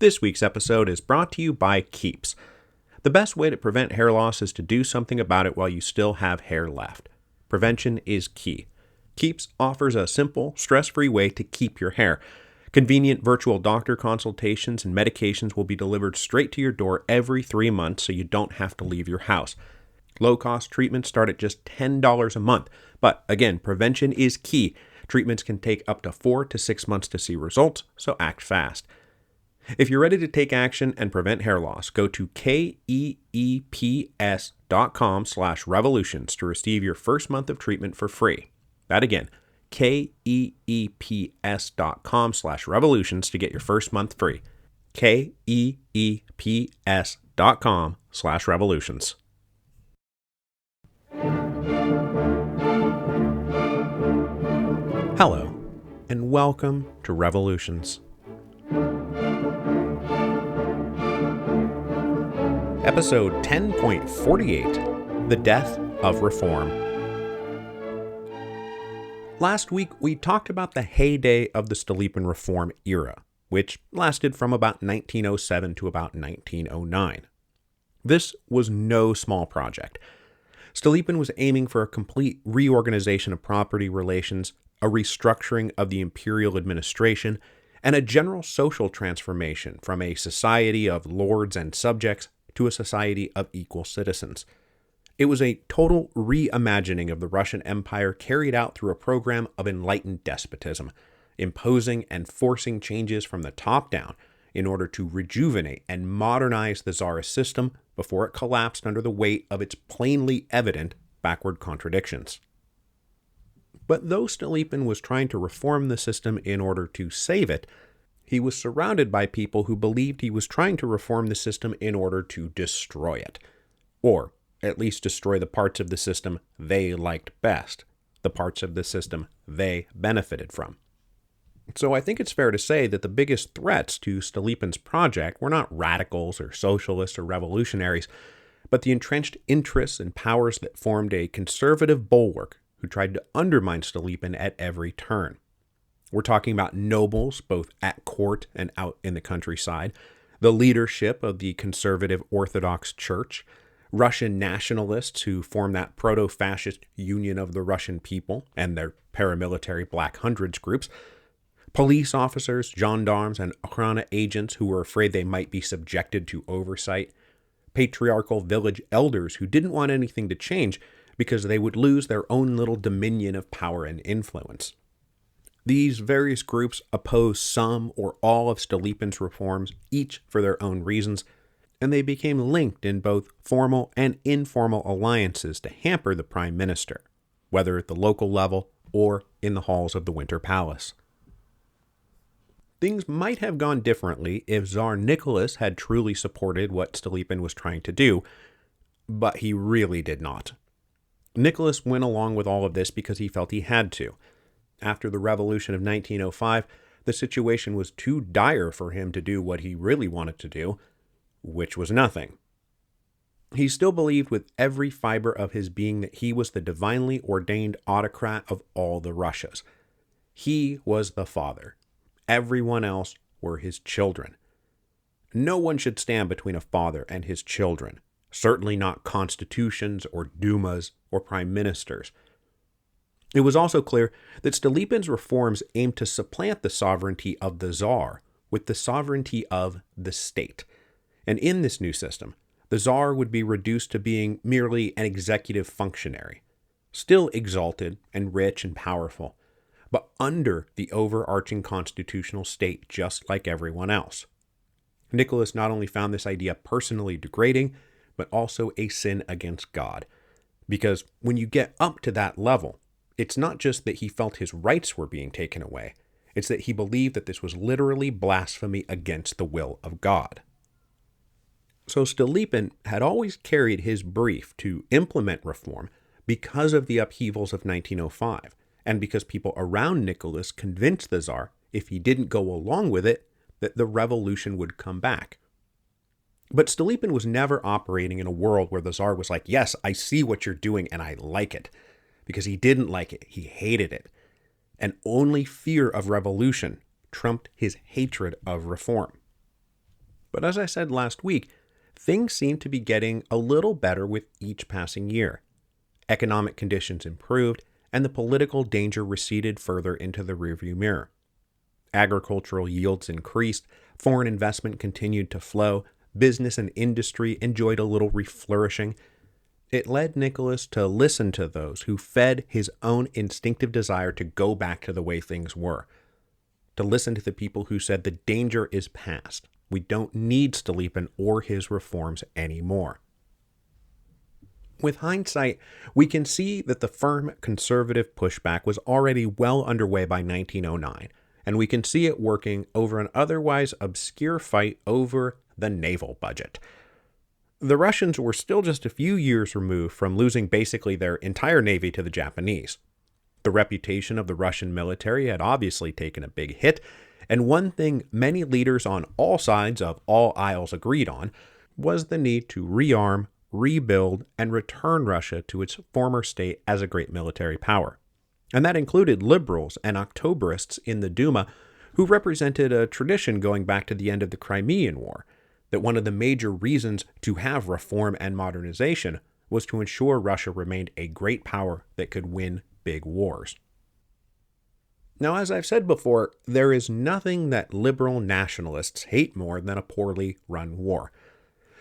This week's episode is brought to you by Keeps. The best way to prevent hair loss is to do something about it while you still have hair left. Prevention is key. Keeps offers a simple, stress-free way to keep your hair. Convenient virtual doctor consultations and medications will be delivered straight to your door every 3 months so you don't have to leave your house. Low-cost treatments start at just $10 a month. But again, prevention is key. Treatments can take up to 4 to 6 months to see results, so act fast. If you're ready to take action and prevent hair loss, go to keeps.com/revolutions to receive your first month of treatment for free. That again, keeps.com/revolutions to get your first month free. keeps.com/revolutions. Hello, and welcome to Revolutions. Episode 10.48, The Death of Reform. Last week, we talked about the heyday of the Stolypin Reform Era, which lasted from about 1907 to about 1909. This was no small project. Stolypin was aiming for a complete reorganization of property relations, a restructuring of the imperial administration, and a general social transformation from a society of lords and subjects to a society of equal citizens. It was a total reimagining of the Russian Empire carried out through a program of enlightened despotism, imposing and forcing changes from the top down in order to rejuvenate and modernize the Tsarist system before it collapsed under the weight of its plainly evident backward contradictions. But though Stolypin was trying to reform the system in order to save it, he was surrounded by people who believed he was trying to reform the system in order to destroy it, or at least destroy the parts of the system they liked best, the parts of the system they benefited from. So I think it's fair to say that the biggest threats to Stolypin's project were not radicals or socialists or revolutionaries, but the entrenched interests and powers that formed a conservative bulwark who tried to undermine Stolypin at every turn. We're talking about nobles, both at court and out in the countryside, the leadership of the conservative Orthodox Church, Russian nationalists who formed that proto-fascist Union of the Russian People and their paramilitary Black Hundreds groups, police officers, gendarmes, and Okhrana agents who were afraid they might be subjected to oversight, patriarchal village elders who didn't want anything to change because they would lose their own little dominion of power and influence. These various groups opposed some or all of Stolypin's reforms, each for their own reasons, and they became linked in both formal and informal alliances to hamper the prime minister, whether at the local level or in the halls of the Winter Palace. Things might have gone differently if Tsar Nicholas had truly supported what Stolypin was trying to do, but he really did not. Nicholas went along with all of this because he felt he had to. After the revolution of 1905, the situation was too dire for him to do what he really wanted to do, which was nothing. He still believed with every fiber of his being that he was the divinely ordained autocrat of all the Russias. He was the father. Everyone else were his children. No one should stand between a father and his children, certainly not constitutions or dumas or prime ministers. It was also clear that Stolypin's reforms aimed to supplant the sovereignty of the Tsar with the sovereignty of the state. And in this new system, the Tsar would be reduced to being merely an executive functionary, still exalted and rich and powerful, but under the overarching constitutional state just like everyone else. Nicholas not only found this idea personally degrading, but also a sin against God. Because when you get up to that level, it's not just that he felt his rights were being taken away, it's that he believed that this was literally blasphemy against the will of God. So Stolypin had always carried his brief to implement reform because of the upheavals of 1905, and because people around Nicholas convinced the Tsar, if he didn't go along with it, that the revolution would come back. But Stolypin was never operating in a world where the Tsar was like, yes, I see what you're doing and I like it. Because he didn't like it, he hated it. And only fear of revolution trumped his hatred of reform. But as I said last week, things seem to be getting a little better with each passing year. Economic conditions improved, and the political danger receded further into the rearview mirror. Agricultural yields increased, foreign investment continued to flow, business and industry enjoyed a little reflourishing. It led Nicholas to listen to those who fed his own instinctive desire to go back to the way things were. To listen to the people who said the danger is past. We don't need Stolypin or his reforms anymore. With hindsight, we can see that the firm conservative pushback was already well underway by 1909, and we can see it working over an otherwise obscure fight over the naval budget. The Russians were still just a few years removed from losing basically their entire navy to the Japanese. The reputation of the Russian military had obviously taken a big hit, and one thing many leaders on all sides of all aisles agreed on was the need to rearm, rebuild, and return Russia to its former state as a great military power. And that included liberals and Octoberists in the Duma, who represented a tradition going back to the end of the Crimean War, that one of the major reasons to have reform and modernization was to ensure Russia remained a great power that could win big wars. Now, as I've said before, there is nothing that liberal nationalists hate more than a poorly run war.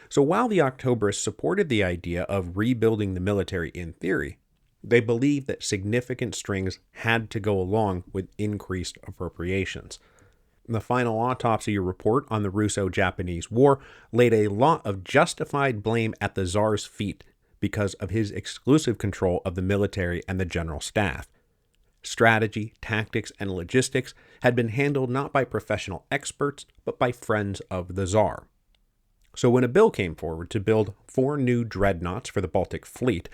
So while the Octoberists supported the idea of rebuilding the military in theory, they believed that significant strings had to go along with increased appropriations. The final autopsy report on the Russo-Japanese War laid a lot of justified blame at the Tsar's feet because of his exclusive control of the military and the general staff. Strategy, tactics, and logistics had been handled not by professional experts, but by friends of the Tsar. So when a bill came forward to build 4 new dreadnoughts for the Baltic Fleet,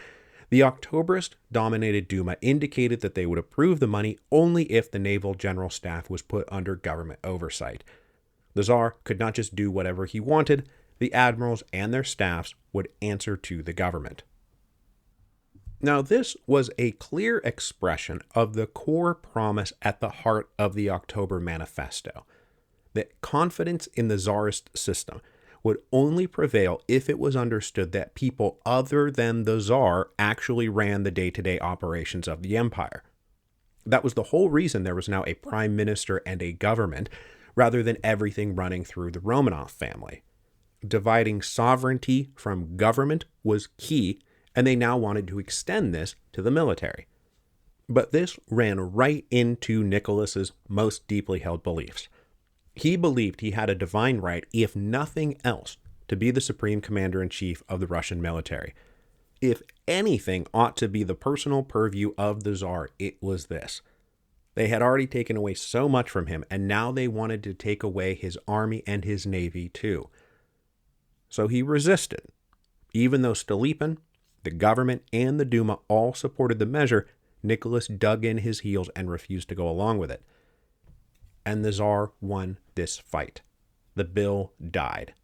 the Octoberist-dominated Duma indicated that they would approve the money only if the naval general staff was put under government oversight. The Tsar could not just do whatever he wanted. The admirals and their staffs would answer to the government. Now, this was a clear expression of the core promise at the heart of the October Manifesto, that confidence in the Tsarist system would only prevail if it was understood that people other than the Tsar actually ran the day-to-day operations of the empire. That was the whole reason there was now a prime minister and a government, rather than everything running through the Romanov family. Dividing sovereignty from government was key, and they now wanted to extend this to the military. But this ran right into Nicholas's most deeply held beliefs. He believed he had a divine right, if nothing else, to be the supreme commander-in-chief of the Russian military. If anything ought to be the personal purview of the Tsar, it was this. They had already taken away so much from him, and now they wanted to take away his army and his navy too. So he resisted. Even though Stolypin, the government, and the Duma all supported the measure, Nicholas dug in his heels and refused to go along with it. And the Tsar won this fight. The bill died.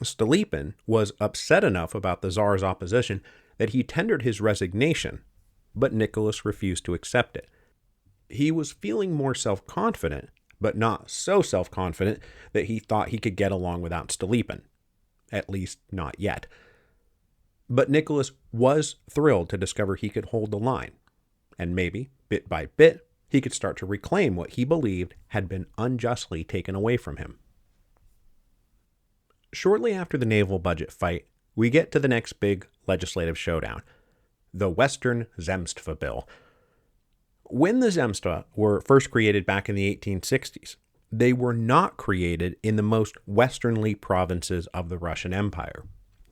Stolypin was upset enough about the Tsar's opposition that he tendered his resignation, but Nicholas refused to accept it. He was feeling more self-confident, but not so self-confident that he thought he could get along without Stolypin. At least, not yet. But Nicholas was thrilled to discover he could hold the line, and maybe, bit by bit, he could start to reclaim what he believed had been unjustly taken away from him. Shortly after the naval budget fight, we get to the next big legislative showdown, the Western Zemsteva Bill. When the Zemsteva were first created back in the 1860s, they were not created in the most westernly provinces of the Russian Empire,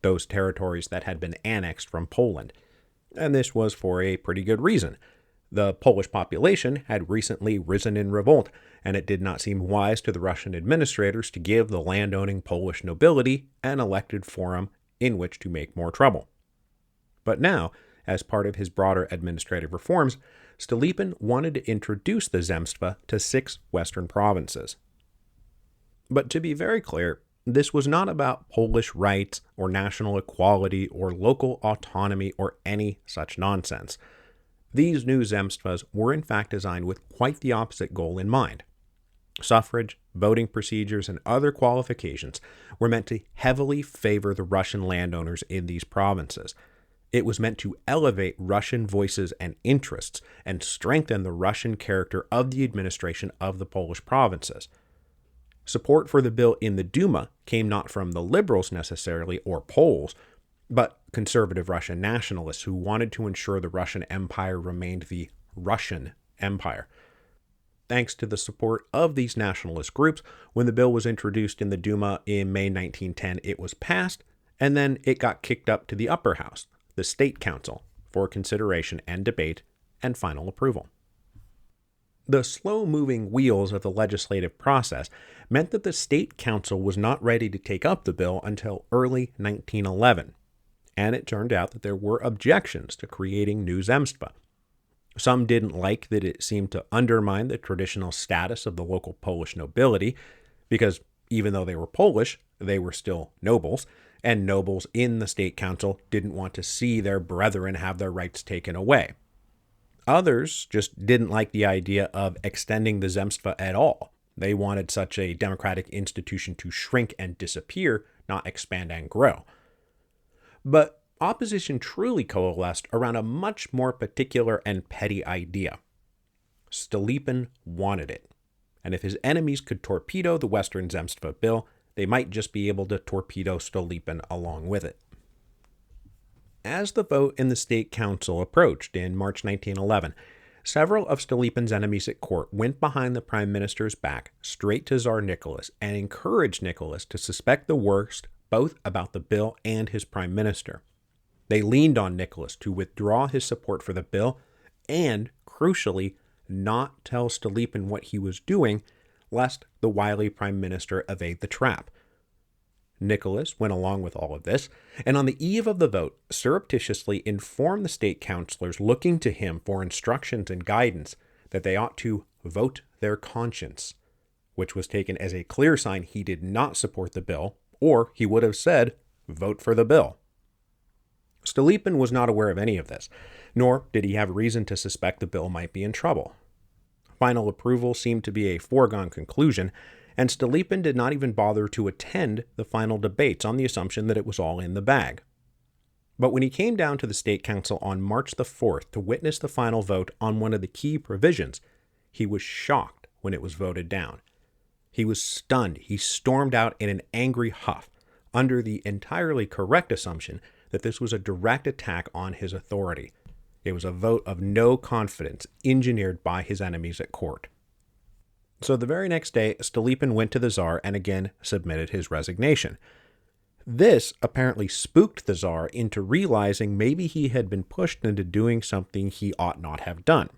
those territories that had been annexed from Poland. And this was for a pretty good reason. The Polish population had recently risen in revolt, and it did not seem wise to the Russian administrators to give the landowning Polish nobility an elected forum in which to make more trouble. But now, as part of his broader administrative reforms, Stolypin wanted to introduce the Zemsteva to 6 western provinces. But to be very clear, this was not about Polish rights or national equality or local autonomy or any such nonsense. These new Zemstvas were in fact designed with quite the opposite goal in mind. Suffrage, voting procedures, and other qualifications were meant to heavily favor the Russian landowners in these provinces. It was meant to elevate Russian voices and interests and strengthen the Russian character of the administration of the Polish provinces. Support for the bill in the Duma came not from the liberals necessarily or Poles, but conservative Russian nationalists who wanted to ensure the Russian Empire remained the Russian Empire. Thanks to the support of these nationalist groups, when the bill was introduced in the Duma in May 1910, it was passed, and then it got kicked up to the upper house, the State Council, for consideration and debate and final approval. The slow-moving wheels of the legislative process meant that the State Council was not ready to take up the bill until early 1911, and it turned out that there were objections to creating new Zemstva. Some didn't like that it seemed to undermine the traditional status of the local Polish nobility, because even though they were Polish, they were still nobles, and nobles in the State Council didn't want to see their brethren have their rights taken away. Others just didn't like the idea of extending the Zemstva at all. They wanted such a democratic institution to shrink and disappear, not expand and grow. But opposition truly coalesced around a much more particular and petty idea. Stolypin wanted it, and if his enemies could torpedo the Western Zemstva bill, they might just be able to torpedo Stolypin along with it. As the vote in the State Council approached in March 1911, several of Stolypin's enemies at court went behind the Prime Minister's back straight to Tsar Nicholas and encouraged Nicholas to suspect the worst both about the bill and his Prime Minister. They leaned on Nicholas to withdraw his support for the bill and, crucially, not tell Stolypin what he was doing, lest the wily Prime Minister evade the trap. Nicholas went along with all of this, and on the eve of the vote, surreptitiously informed the state councilors looking to him for instructions and guidance that they ought to vote their conscience, which was taken as a clear sign he did not support the bill, or he would have said, vote for the bill. Stolypin was not aware of any of this, nor did he have reason to suspect the bill might be in trouble. Final approval seemed to be a foregone conclusion, and Stolypin did not even bother to attend the final debates on the assumption that it was all in the bag. But when he came down to the State Council on March the 4th to witness the final vote on one of the key provisions, he was shocked when it was voted down. He was stunned. He stormed out in an angry huff, under the entirely correct assumption that this was a direct attack on his authority. It was a vote of no confidence engineered by his enemies at court. So the very next day, Stolypin went to the Tsar and again submitted his resignation. This apparently spooked the Tsar into realizing maybe he had been pushed into doing something he ought not have done.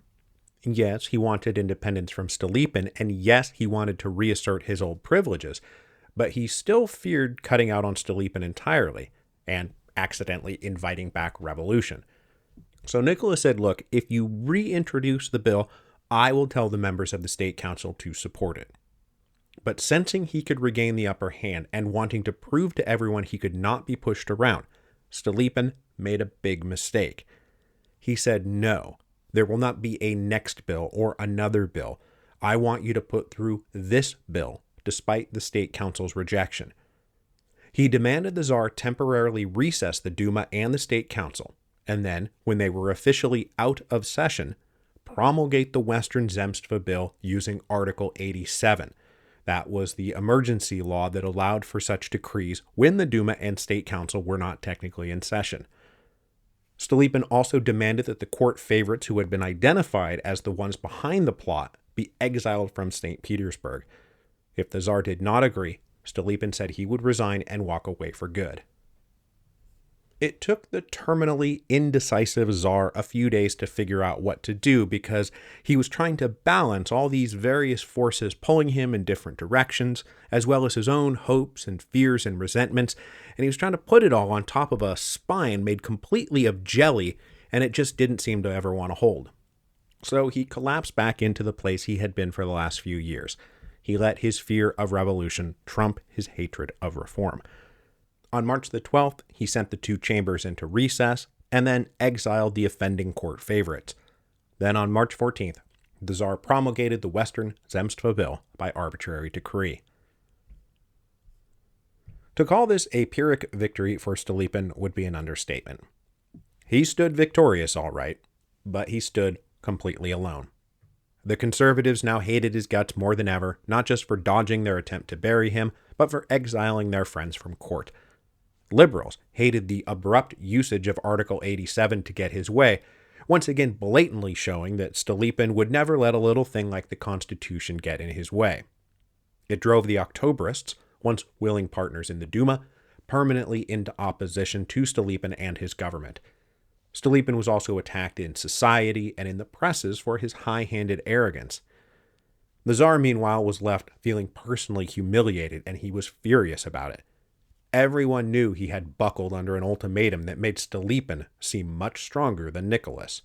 Yes, he wanted independence from Stolypin, and yes, he wanted to reassert his old privileges, but he still feared cutting out on Stolypin entirely and accidentally inviting back revolution. So Nicholas said, look, if you reintroduce the bill, I will tell the members of the State Council to support it. But sensing he could regain the upper hand and wanting to prove to everyone he could not be pushed around, Stolypin made a big mistake. He said, no, there will not be a next bill or another bill. I want you to put through this bill, despite the State Council's rejection. He demanded the Tsar temporarily recess the Duma and the State Council, and then, when they were officially out of session, promulgate the Western Zemstva Bill using Article 87. That was the emergency law that allowed for such decrees when the Duma and State Council were not technically in session. Stolypin also demanded that the court favorites who had been identified as the ones behind the plot be exiled from St. Petersburg. If the Tsar did not agree, Stolypin said he would resign and walk away for good. It took the terminally indecisive Tsar a few days to figure out what to do because he was trying to balance all these various forces pulling him in different directions, as well as his own hopes and fears and resentments, and he was trying to put it all on top of a spine made completely of jelly, and it just didn't seem to ever want to hold. So he collapsed back into the place he had been for the last few years. He let his fear of revolution trump his hatred of reform. On March the 12th, he sent the two chambers into recess and then exiled the offending court favorites. Then on March 14th, the Tsar promulgated the Western Zemsteva Bill by arbitrary decree. To call this a Pyrrhic victory for Stolypin would be an understatement. He stood victorious, all right, but he stood completely alone. The conservatives now hated his guts more than ever, not just for dodging their attempt to bury him, but for exiling their friends from court. Liberals hated the abrupt usage of Article 87 to get his way, once again blatantly showing that Stolypin would never let a little thing like the Constitution get in his way. It drove the Octobrists, once willing partners in the Duma, permanently into opposition to Stolypin and his government. Stolypin was also attacked in society and in the presses for his high-handed arrogance. The Tsar, meanwhile, was left feeling personally humiliated, and he was furious about it. Everyone knew he had buckled under an ultimatum that made Stolypin seem much stronger than Nicholas.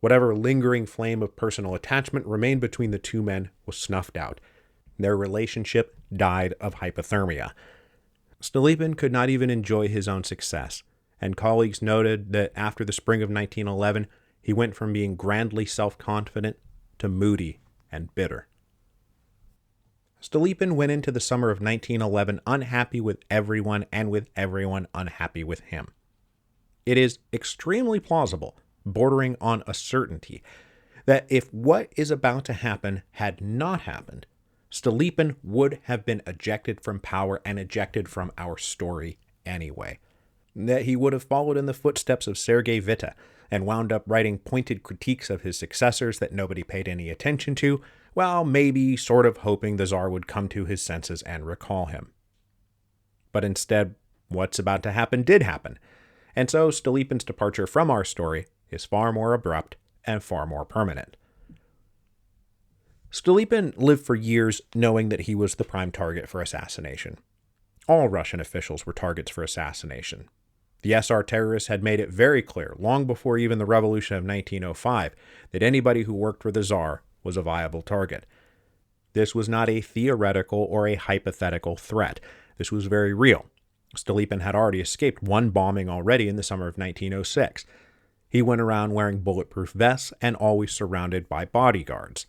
Whatever lingering flame of personal attachment remained between the two men was snuffed out. Their relationship died of hypothermia. Stolypin could not even enjoy his own success, and colleagues noted that after the spring of 1911, he went from being grandly self-confident to moody and bitter. Stolypin went into the summer of 1911 unhappy with everyone and with everyone unhappy with him. It is extremely plausible, bordering on a certainty, that if what is about to happen had not happened, Stolypin would have been ejected from power and ejected from our story anyway. That he would have followed in the footsteps of Sergei Witte and wound up writing pointed critiques of his successors that nobody paid any attention to, while maybe sort of hoping the Tsar would come to his senses and recall him. But instead, what's about to happen did happen, and so Stolypin's departure from our story is far more abrupt and far more permanent. Stolypin lived for years knowing that he was the prime target for assassination. All Russian officials were targets for assassination. The SR terrorists had made it very clear, long before even the revolution of 1905, that anybody who worked for the Tsar was a viable target. This was not a theoretical or a hypothetical threat. This was very real. Stolypin had already escaped one bombing already in the summer of 1906. He went around wearing bulletproof vests and always surrounded by bodyguards.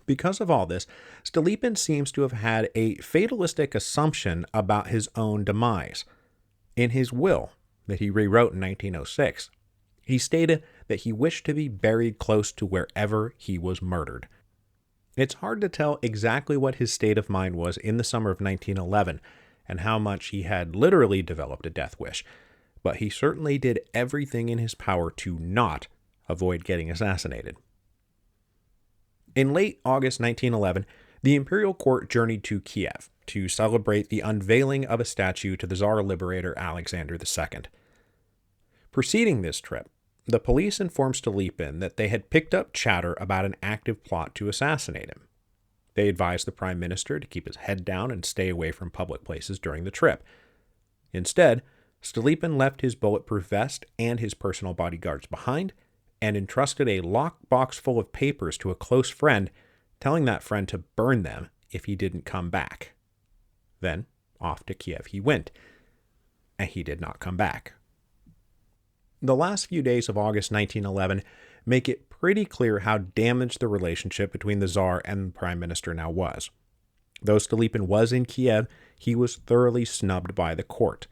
Because of all this, Stolypin seems to have had a fatalistic assumption about his own demise. In his will, that he rewrote in 1906, he stated that he wished to be buried close to wherever he was murdered. It's hard to tell exactly what his state of mind was in the summer of 1911 and how much he had literally developed a death wish, but he certainly did everything in his power to not avoid getting assassinated. In late August 1911, the imperial court journeyed to Kiev to celebrate the unveiling of a statue to the Tsar Liberator Alexander II. Preceding this trip, the police informed Stolypin that they had picked up chatter about an active plot to assassinate him. They advised the prime minister to keep his head down and stay away from public places during the trip. Instead, Stolypin left his bulletproof vest and his personal bodyguards behind and entrusted a lockbox full of papers to a close friend, telling that friend to burn them if he didn't come back. Then, off to Kiev he went, and he did not come back. The last few days of August 1911 make it pretty clear how damaged the relationship between the Tsar and the Prime Minister now was. Though Stolypin was in Kiev, he was thoroughly snubbed by the court.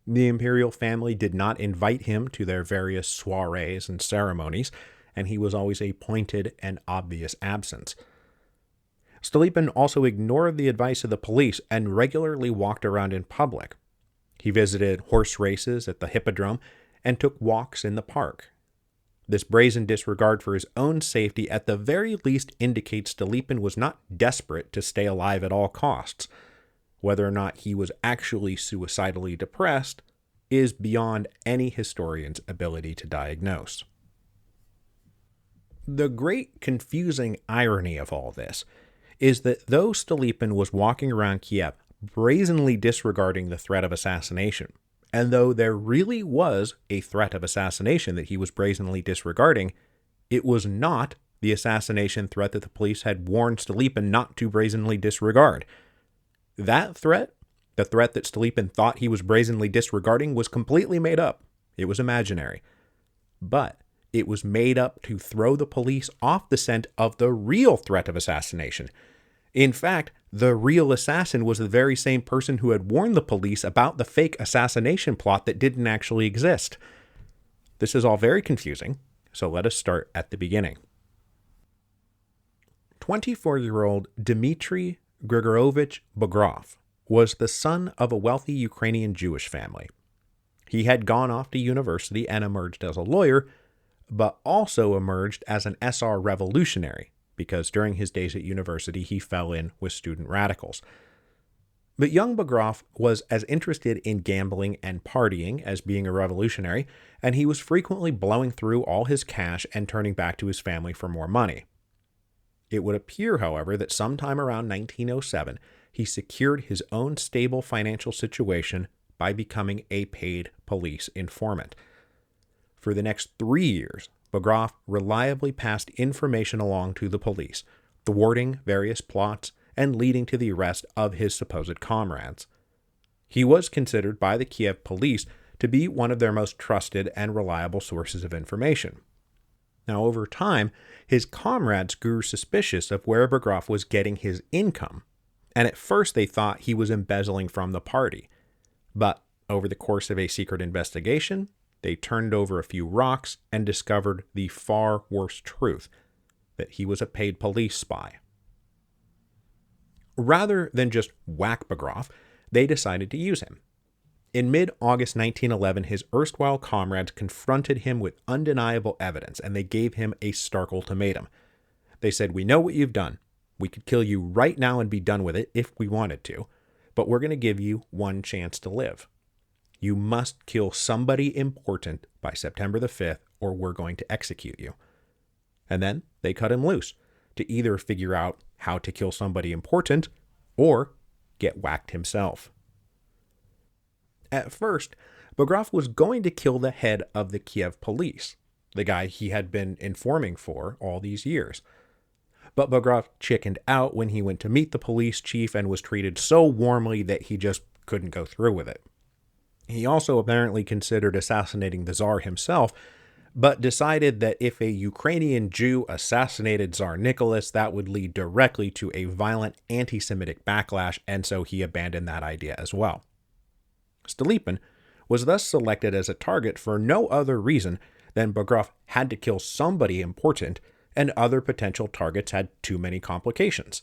The imperial family did not invite him to their various soirees and ceremonies, and he was always a pointed and obvious absence. Stolypin also ignored the advice of the police and regularly walked around in public. He visited horse races at the hippodrome and took walks in the park. This brazen disregard for his own safety at the very least indicates Stolypin was not desperate to stay alive at all costs. Whether or not he was actually suicidally depressed is beyond any historian's ability to diagnose. The great confusing irony of all this is that though Stolypin was walking around Kiev brazenly disregarding the threat of assassination, and though there really was a threat of assassination that he was brazenly disregarding, it was not the assassination threat that the police had warned Stolypin not to brazenly disregard. That threat, the threat that Stolypin thought he was brazenly disregarding, was completely made up. It was imaginary. But It was made up to throw the police off the scent of the real threat of assassination. In fact, the real assassin was the very same person who had warned the police about the fake assassination plot that didn't actually exist. This is all very confusing, so let us start at the beginning. 24-year-old Dimitry Grigorovich Begroth was the son of a wealthy Ukrainian Jewish family. He had gone off to university and emerged as a lawyer, but also emerged as an SR revolutionary, because during his days at university he fell in with student radicals. But young Begroth was as interested in gambling and partying as being a revolutionary, and he was frequently blowing through all his cash and turning back to his family for more money. It would appear, however, that sometime around 1907, he secured his own stable financial situation by becoming a paid police informant. For the next 3 years, Begroth reliably passed information along to the police, thwarting various plots and leading to the arrest of his supposed comrades. He was considered by the Kiev police to be one of their most trusted and reliable sources of information. Now, over time, his comrades grew suspicious of where Begroth was getting his income, and at first they thought he was embezzling from the party. But over the course of a secret investigation, they turned over a few rocks and discovered the far worse truth, that he was a paid police spy. Rather than just whack Begroth, they decided to use him. In mid-August 1911, his erstwhile comrades confronted him with undeniable evidence, and they gave him a stark ultimatum. They said, "We know what you've done. We could kill you right now and be done with it if we wanted to, but we're going to give you one chance to live. You must kill somebody important by September the 5th, or we're going to execute you." And then they cut him loose to either figure out how to kill somebody important or get whacked himself. At first, Begroth was going to kill the head of the Kiev police, the guy he had been informing for all these years. But Begroth chickened out when he went to meet the police chief and was treated so warmly that he just couldn't go through with it. He also apparently considered assassinating the Tsar himself, but decided that if a Ukrainian Jew assassinated Tsar Nicholas, that would lead directly to a violent anti-Semitic backlash, and so he abandoned that idea as well. Stolypin was thus selected as a target for no other reason than Begroth had to kill somebody important, and other potential targets had too many complications.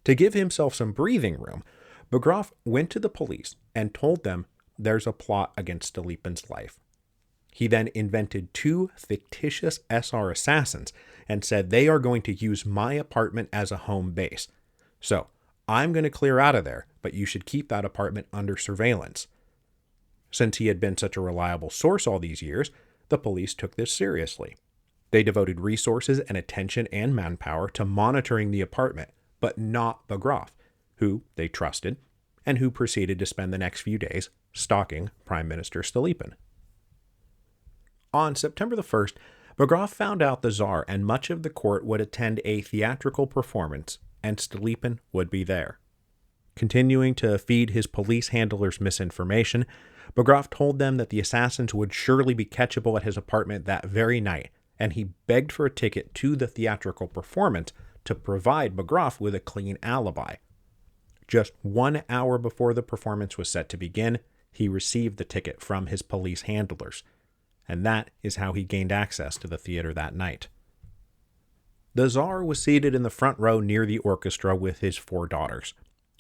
To give himself some breathing room, Begroth went to the police and told them there's a plot against Stolypin's life. He then invented 2 fictitious SR assassins and said they are going to use my apartment as a home base. So, I'm going to clear out of there, but you should keep that apartment under surveillance. Since he had been such a reliable source all these years, the police took this seriously. They devoted resources and attention and manpower to monitoring the apartment, but not Begroth, who they trusted, and who proceeded to spend the next few days stalking Prime Minister Stolypin. On September the 1st, Begroth found out the Tsar and much of the court would attend a theatrical performance, and Stolypin would be there. Continuing to feed his police handlers misinformation, Begroth told them that the assassins would surely be catchable at his apartment that very night, and he begged for a ticket to the theatrical performance to provide Begroth with a clean alibi. Just 1 hour before the performance was set to begin, he received the ticket from his police handlers, and that is how he gained access to the theater that night. The Tsar was seated in the front row near the orchestra with his 4 daughters.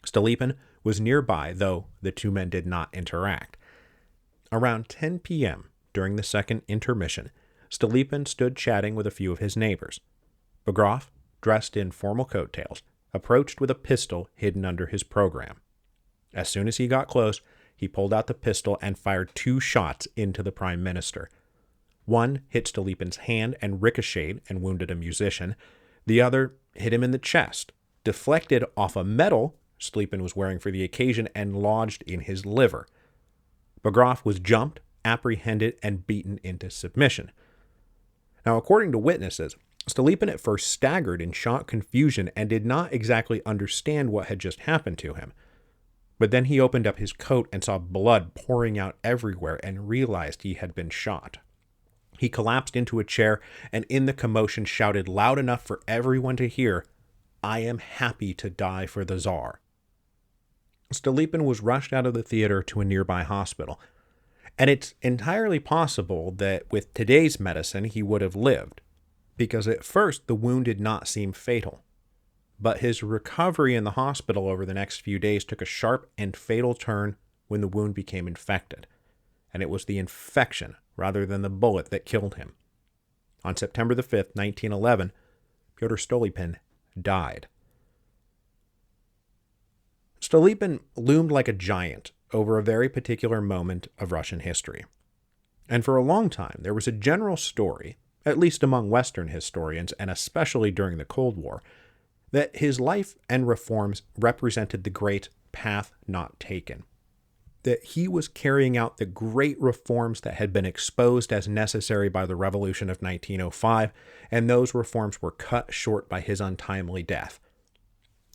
Stolypin was nearby, though the 2 men did not interact. Around 10 p.m., during the second intermission, Stolypin stood chatting with a few of his neighbors. Begroth, dressed in formal coattails, approached with a pistol hidden under his program. As soon as he got close, he pulled out the pistol and fired 2 shots into the Prime Minister. One hit Stolypin's hand and ricocheted and wounded a musician. The other hit him in the chest, deflected off a medal Stolypin was wearing for the occasion, and lodged in his liver. Begroth was jumped, apprehended, and beaten into submission. Now, according to witnesses, Stolypin at first staggered in shock confusion and did not exactly understand what had just happened to him. But then he opened up his coat and saw blood pouring out everywhere and realized he had been shot. He collapsed into a chair and in the commotion shouted loud enough for everyone to hear, "I am happy to die for the Tsar." Stolypin was rushed out of the theater to a nearby hospital, and it's entirely possible that with today's medicine he would have lived, because at first the wound did not seem fatal. But his recovery in the hospital over the next few days took a sharp and fatal turn when the wound became infected, and it was the infection rather than the bullet that killed him. On September the 5th, 1911, Pyotr Stolypin died. Stolypin loomed like a giant over a very particular moment of Russian history. And for a long time, there was a general story, at least among Western historians, and especially during the Cold War, that his life and reforms represented the great path not taken. That he was carrying out the great reforms that had been exposed as necessary by the Revolution of 1905, and those reforms were cut short by his untimely death.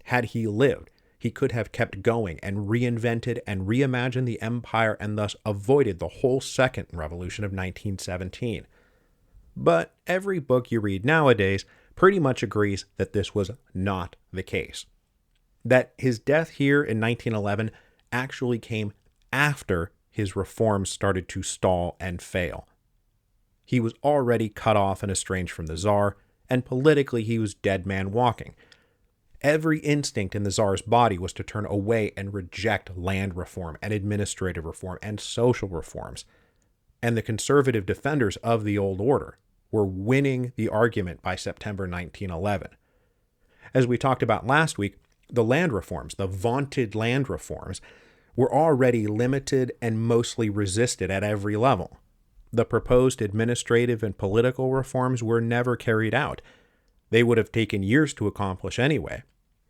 Had he lived, he could have kept going and reinvented and reimagined the empire and thus avoided the whole Second Revolution of 1917. But every book you read nowadays pretty much agrees that this was not the case. That his death here in 1911 actually came after his reforms started to stall and fail. He was already cut off and estranged from the Tsar, and politically he was dead man walking. Every instinct in the Tsar's body was to turn away and reject land reform and administrative reform and social reforms. And the conservative defenders of the old order were winning the argument by September 1911. As we talked about last week, the land reforms, the vaunted land reforms, were already limited and mostly resisted at every level. The proposed administrative and political reforms were never carried out. They would have taken years to accomplish anyway,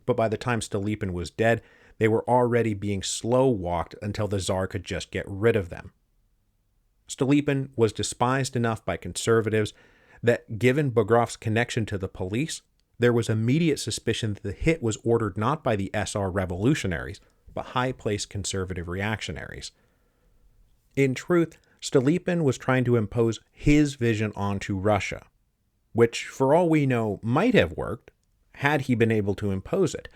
but by the time Stolypin was dead, they were already being slow-walked until the Tsar could just get rid of them. Stolypin was despised enough by conservatives that, given Begroth's connection to the police, there was immediate suspicion that the hit was ordered not by the SR revolutionaries, but high-placed conservative reactionaries. In truth, Stolypin was trying to impose his vision onto Russia, which, for all we know, might have worked had he been able to impose it.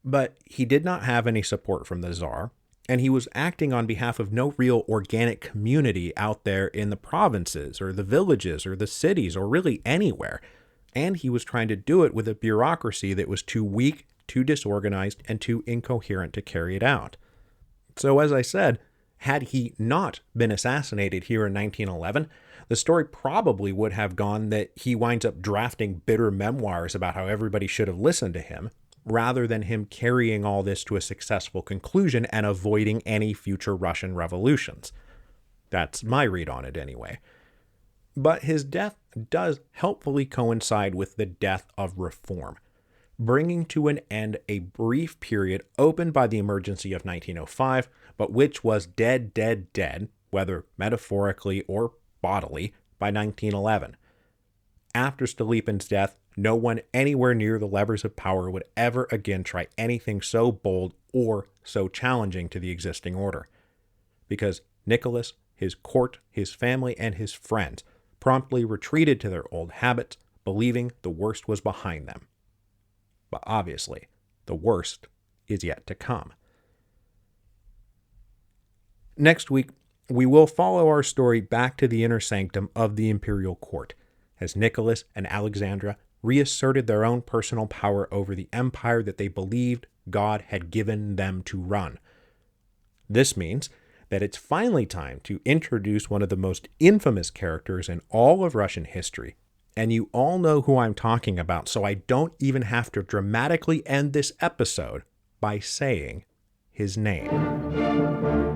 But he did not have any support from the Tsar, and he was acting on behalf of no real organic community out there in the provinces or the villages or the cities or really anywhere. And he was trying to do it with a bureaucracy that was too weak, too disorganized, and too incoherent to carry it out. So as I said, had he not been assassinated here in 1911, the story probably would have gone that he winds up drafting bitter memoirs about how everybody should have listened to him, rather than him carrying all this to a successful conclusion and avoiding any future Russian revolutions. That's my read on it anyway. But his death does helpfully coincide with the death of reform, bringing to an end a brief period opened by the emergency of 1905, but which was dead, whether metaphorically or bodily, by 1911. After Stolypin's death, no one anywhere near the levers of power would ever again try anything so bold or so challenging to the existing order, because Nicholas, his court, his family, and his friends promptly retreated to their old habits, believing the worst was behind them. But obviously, the worst is yet to come. Next week, we will follow our story back to the inner sanctum of the imperial court, as Nicholas and Alexandra reasserted their own personal power over the empire that they believed God had given them to run. This means that it's finally time to introduce one of the most infamous characters in all of Russian history, and you all know who I'm talking about, so I don't even have to dramatically end this episode by saying his name.